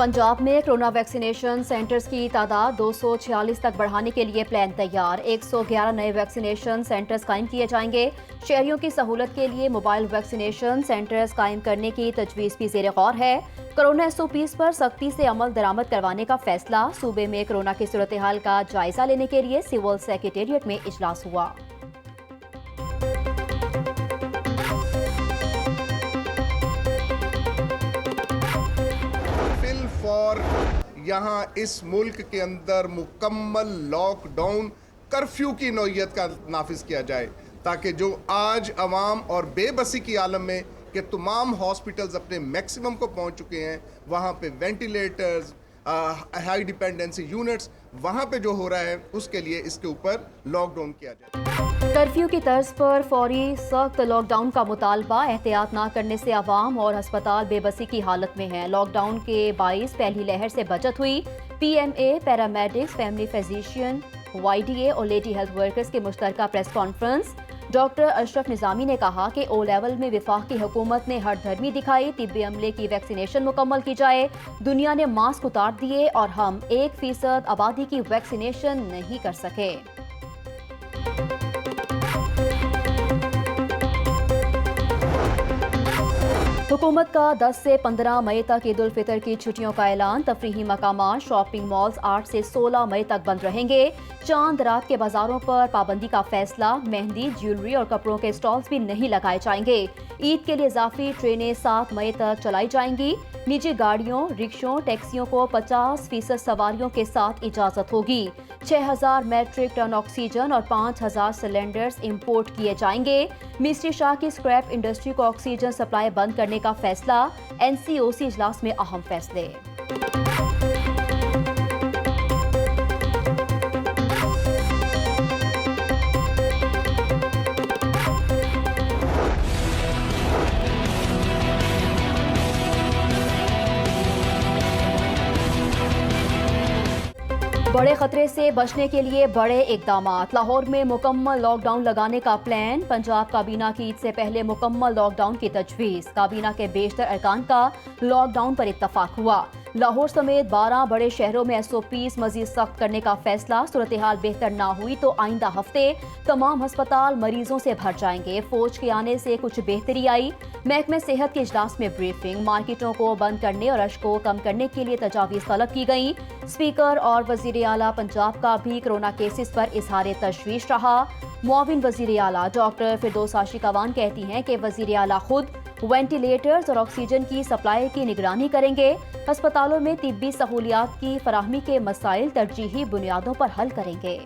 पंजाब में corona vaccination centres की तादाद 246 तक बढ़ाने के लिए प्लान तैयार। 111 नए वैक्सीनेशन सेंटर्स कायम किए जाएंगे। शहरियों की सहूलत के लिए मोबाइल वैक्सीनेशन सेंटर्स कायम करने की तजवीज़ भी ज़ेर गौर है। कोरोना SOPs पर सख्ती से अमल दरामद करवाने का फैसला। सूबे में कोरोना की सूरत हाल का जायजा लेने के लिए सिविल सेक्रेटेरिएट में इजलास हुआ। और यहाँ इस मुल्क के अंदर मुकम्मल लॉकडाउन कर्फ्यू की नौयत का नाफिज किया जाए, ताकि जो आज अवाम और बेबसी की आलम में कि तमाम हॉस्पिटल्स अपने मैक्सिमम को पहुँच चुके हैं, वहाँ पे वेंटिलेटर्स, हाई डिपेंडेंसी यूनिट्स, वहाँ पे जो हो रहा है उसके लिए इसके ऊपर लॉकडाउन किया जाए। कर्फ्यू की तर्ज पर फौरी सख्त लॉकडाउन का मुतालबा। एहतियात ना करने से आवाम और अस्पताल बेबसी की हालत में हैं। लॉकडाउन के बाइस पहली लहर से बचत हुई। PMA, paramedics, family physician, YDA और लेडी हेल्थ वर्कर्स के मुश्तरका press conference. Doctor Ashraf Nizami ने कहा कि O लेवल में वफाक की हुकूमत ने हर धर्मी दिखाई। तिब्बी अमले की वैक्सीनेशन मुकम्मल की जाए। दुनिया ने मास्क उतार दिए और हम 1% आबादी की वैक्सीनेशन नहीं कर सके। हुकूमत का 10 से 15 मई तक ईद उल फितर की छुट्टियों का ऐलान। तफरीही मकामात, शॉपिंग मॉल्स 8 से 16 मई तक बंद रहेंगे। चांद रात के बाजारों पर पाबंदी का फैसला। मेहंदी, ज्वेलरी और कपड़ों के स्टॉल्स भी नहीं लगाए जाएंगे। ईद के लिए इजाफी ट्रेनें 7 मई तक चलाई जाएंगी। निजी गाड़ियों, रिक्शों, टैक्सियों को 50% सवारियों के साथ इजाजत होगी। 6000 मैट्रिक टन ऑक्सीजन और 5000 सिलेंडर्स इंपोर्ट किए जाएंगे। मिस्ट्री शाह की स्क्रैप इंडस्ट्री को ऑक्सीजन सप्लाई बंद करने का फैसला। NCOC इजलास में अहम फैसले। बड़े खतरे से बचने के लिए बड़े इकदामात। लाहौर में मुकम्मल लॉकडाउन लगाने का प्लान। पंजाब काबीना की ईद से पहले मुकम्मल लॉकडाउन की तजवीज़। काबीना के बेशतर अरकान का लॉकडाउन पर इत्तफाक हुआ। लाहौर समेत 12 बड़े शहरों में SOPs मजीद सख्त करने का फैसला। सूरत हाल बेहतर ना हुई तो आइंदा हफ्ते तमाम अस्पताल मरीजों से भर जाएंगे। फौज के आने से कुछ बेहतरी आई। महकमे सेहत के इजलास में ब्रीफिंग। मार्केटों को बंद करने और रश को कम करने के लिए तजावीज़ तलब की गई। स्पीकर और वजीर आला पंजाब का भी कोरोना केसेस पर इजहार तशवीश रहा। मुआविन वजीर आला डॉक्टर फिरदौस आशिकवान कहती हैं कि वजीर आला खुद वेंटिलेटर्स और ऑक्सीजन की सप्लाई की निगरानी करेंगे। अस्पतालों में तिब्बी सहूलियात की फराहमी के मसाइल तरजीही बुनियादों पर हल करेंगे।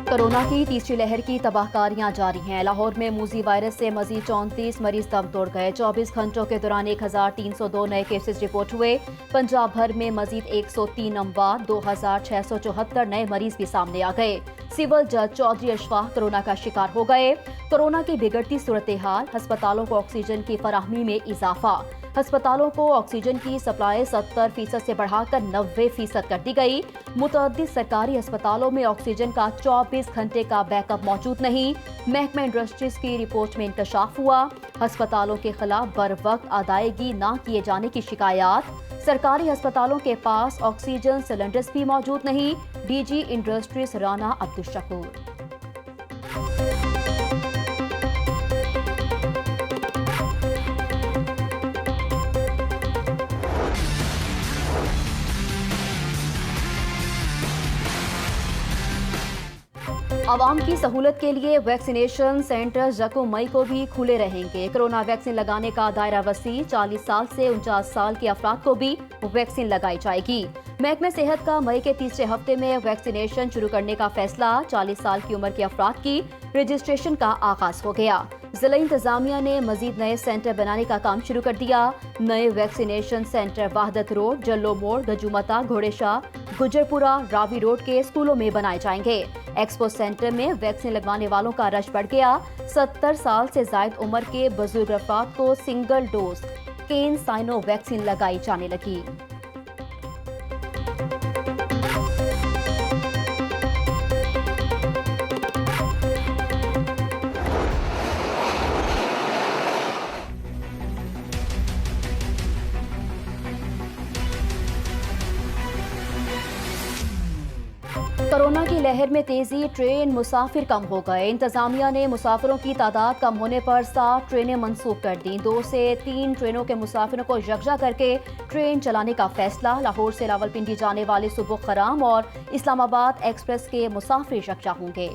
कोरोना की तीसरी लहर की तबाहकारियां जारी हैं। लाहौर में मूजी वायरस से मजीद 34 मरीज दम तोड़ गए। 24 घंटों के दौरान 1302 नए केसेस रिपोर्ट हुए। पंजाब भर में मजीद 103 अमवात, 2674 नए मरीज भी सामने आ गए। सिविल जज चौधरी अशफाक कोरोना का शिकार हो गए। कोरोना की बिगड़ती सूरत हाल। अस्पतालों को ऑक्सीजन की फराहमी में इजाफा। अस्पतालों को ऑक्सीजन की सप्लाई 70% से बढ़ाकर 90% कर दी गई। मुतअद्दिद सरकारी अस्पतालों में ऑक्सीजन का 24 घंटे का बैकअप मौजूद नहीं। महकमा इंडस्ट्रीज की रिपोर्ट में इंकशाफ हुआ। अस्पतालों के खिलाफ बर वक्त अदायगी न किए जाने की शिकायत। सरकारी अस्पतालों के पास ऑक्सीजन सिलेंडर्स भी मौजूद नहीं। DG industries Rana Abdul Shakoor. आवाम की सहूलत के लिए वैक्सीनेशन सेंटर यकम मई को भी खुले रहेंगे। कोरोना वैक्सीन लगाने का दायरा वसी। 40 साल से 49 साल के अफराद को भी वैक्सीन लगाई जाएगी। महकमे सेहत का मई के तीसरे हफ्ते में वैक्सीनेशन शुरू करने का फैसला। 40 साल की उम्र के अफराद की रजिस्ट्रेशन का आगाज हो गया। जिला इंतजामिया ने मजीद नए सेंटर बनाने का काम शुरू कर दिया। नए वैक्सीनेशन सेंटर वाहदत रोड, जल्लो मोड़, गजूमता, घोड़ेशाह, गुजरपुरा, रावी रोड के स्कूलों में बनाए जाएंगे। एक्सपो सेंटर में वैक्सीन लगवाने वालों का रश बढ़ गया। 70 साल से जायद उम्र के बुजुर्ग अफराद को सिंगल डोज केन साइनो वैक्सीन लगाई जाने लगी। कोरोना की लहर में तेजी, ट्रेन मुसाफिर कम हो गए। इंतजामिया ने मुसाफिरों की तादाद कम होने पर 7 ट्रेनें मंसूख कर दी। 2 से 3 ट्रेनों के मुसाफिरों को यकजा करके ट्रेन चलाने का फैसला। लाहौर से रावलपिंडी जाने वाले सुबह खराम और इस्लामाबाद एक्सप्रेस के मुसाफिर यकजा होंगे।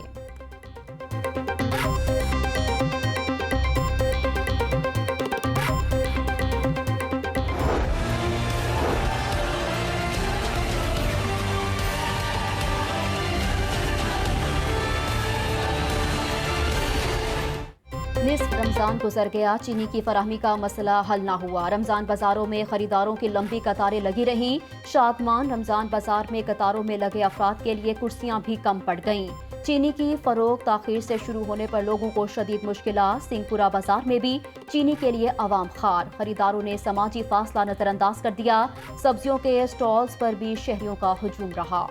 निस्फ रमजान गुजर गया, चीनी की फराहमी का मसला हल ना हुआ। रमजान बाजारों में खरीदारों की लंबी कतारें लगी रहीं। शादमान रमजान बाजार में कतारों में लगे अफराद के लिए कुर्सियां भी कम पड़ गईं। चीनी की फरोख्त ताखीर से शुरू होने पर लोगों को शदीद मुश्किलात। सिंहपुरा बाजार में भी चीनी के लिए अवाम खार। खरीदारों ने समाजी फासला नजरअंदाज कर दिया। सब्जियों के स्टॉल्स पर भी शहरियों का हुजूम रहा।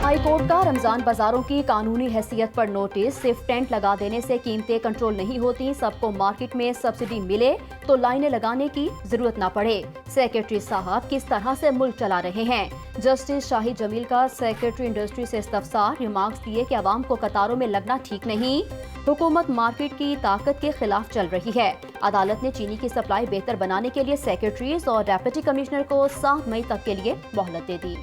हाईकोर्ट का रमजान बाजारों की कानूनी हैसियत पर नोटिस। सिर्फ टेंट लगा देने से कीमतें कंट्रोल नहीं होती। सबको मार्केट में सब्सिडी मिले तो लाइनें लगाने की जरूरत ना पड़े। सेक्रेटरी साहब किस तरह से मुल्क चला रहे हैं? जस्टिस शाहिद जमील का सेक्रेटरी इंडस्ट्री से इस्तफसार। रिमार्क्स दिए कि आवाम को कतारों में लगना ठीक नहीं। हुकूमत मार्केट की ताकत के खिलाफ चल रही है। अदालत ने चीनी की सप्लाई बेहतर बनाने के लिए सेक्रेटरीज और डेप्यूटी कमिश्नर को 7 मई तक के लिए मोहलत दे दी।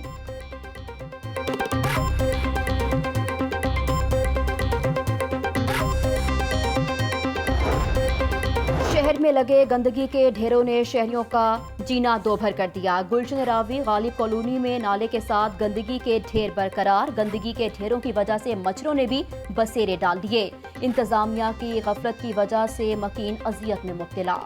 शहर में लगे गंदगी के ढेरों ने शहरियों का जीना दोभर कर दिया। गुलशन रावी गालिब कॉलोनी में नाले के साथ गंदगी के ढेर बरकरार। गंदगी के ढेरों की वजह से मच्छरों ने भी बसेरे डाल दिए। इंतजामिया की गफलत की वजह से मकीन अजियत में मुब्तला।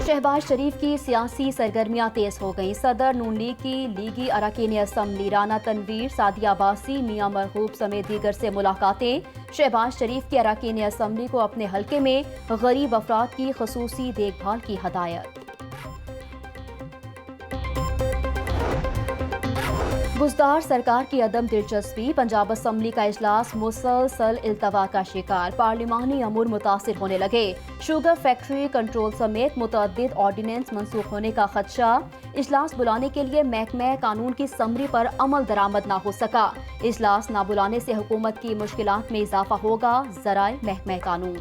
शहबाज शरीफ की सियासी सरगर्मियां तेज हो गईं। सदर नून लीग की लीगी अरकान असम्बली राना तनवीर, सादिया अब्बासी, मियां मरहूब समेत दीगर से मुलाकातें। शहबाज शरीफ की अरकान असम्बली को अपने हल्के में गरीब अफराद की खसूसी देखभाल की हदायत। बुजदार सरकार की अदम दिलचस्पी। पंजाब असम्बली का इजलास मुसलसल इल्तवा का शिकार। पार्लिमानी अमूर मुतासिर होने लगे। शुगर फैक्ट्री कंट्रोल समेत मुतअद्दिद ऑर्डिनेंस मंसूख होने का खदशा। इजलास बुलाने के लिए महकमा कानून की समरी पर अमल दरामद ना हो सका। इजलास ना बुलाने से हुकूमत की मुश्किलात में इजाफा होगा। जराए महकमा कानून।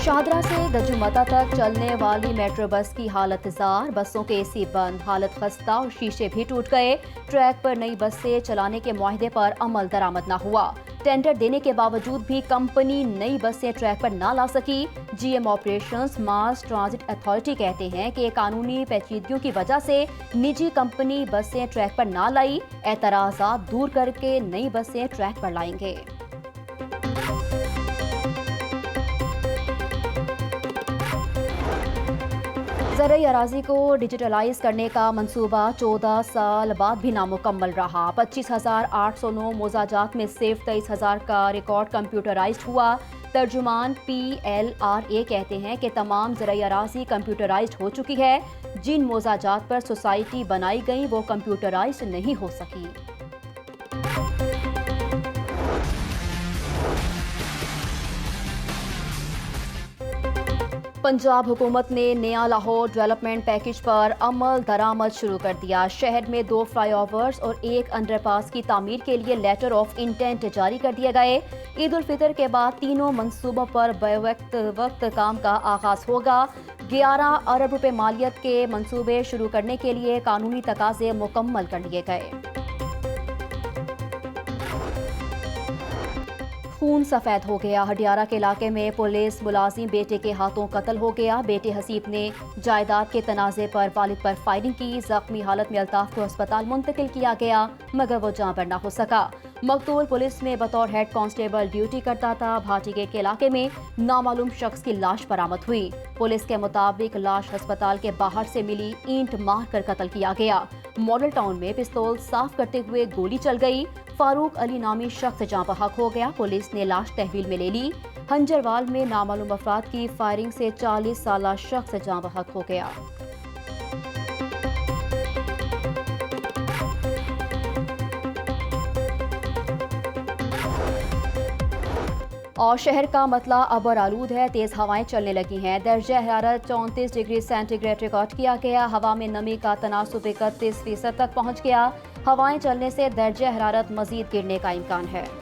शाहदरा से दजुमता तक चलने वाली मेट्रो बस की हालत जार। बसों के एसी बंद, हालत खस्ता और शीशे भी टूट गए। ट्रैक पर नई बसें चलाने के मुआहदे पर अमल दरामद ना हुआ। टेंडर देने के बावजूद भी कंपनी नई बसें ट्रैक पर ना ला सकी। जीएम ऑपरेशंस मास ट्रांजिट अथॉरिटी कहते हैं कि कानूनी पेचीदगियों की वजह से निजी कंपनी बसें ट्रैक पर ना लाई। एतराज़ात दूर करके नई बसें ट्रैक पर लाएंगे। ज़राई अराजी को डिजिटलाइज करने का मंसूबा 14 साल बाद भी नामुकम्मल रहा। 25,809 मोजाजात में सिर्फ 23,000 का रिकॉर्ड कंप्यूटराइज्ड हुआ। तर्जुमान PLRA कहते हैं कि तमाम ज़राई अराजी कंप्यूटराइज्ड हो चुकी है। जिन मोजाजात पर सोसाइटी बनाई गई वो कंप्यूटराइज्ड नहीं हो सकी। पंजाब हुकूमत ने नया लाहौर डेवलपमेंट पैकेज पर अमल दरामद शुरू कर दिया। शहर में 2 फ्लाईओवर्स और 1 अंडरपास की तामीर के लिए लेटर ऑफ इंटेंट जारी कर दिए गए। ईद उल फितर के बाद तीनों मंसूबों पर वक्त काम का आगाज होगा। 11 अरब रुपए मालियत के मंसूबे शुरू करने के लिए कानूनी तकाजे मुकम्मल कर लिए गए। खून सफेद हो गया। हडियारा के इलाके में पुलिस मुलाजिम बेटे के हाथों कत्ल हो गया। बेटे हसीब ने जायदाद के तनाजे पर वालिद पर फायरिंग की। जख्मी हालत में अल्ताफ को अस्पताल मुंतकिल किया गया मगर वो जान पर ना हो सका। मकतूल पुलिस में बतौर हेड कांस्टेबल ड्यूटी करता था। भाटी गेट के इलाके में नामालूम शख्स की लाश बरामद हुई। पुलिस के मुताबिक लाश अस्पताल के बाहर से मिली, ईंट मार कर कत्ल किया गया। मॉडल टाउन में पिस्तौल साफ करते हुए गोली चल गई। फारूक अली नामी शख्स जाँ बहक हो गया। पुलिस ने लाश तहवील में ले ली। हंजरवाल में नामालूम अफराद की फायरिंग से 40 साला शख्स जाँ बहक हो गया। और शहर का मतला अबर आलूद है, तेज़ हवाएं चलने लगी हैं। दर्जा हरारत 34 डिग्री सेंटीग्रेड रिकॉर्ड किया गया। हवा में नमी का तनासुब 31% तक पहुँच गया। हवाएं चलने से दर्जा हरारत मजीद गिरने का इम्कान है।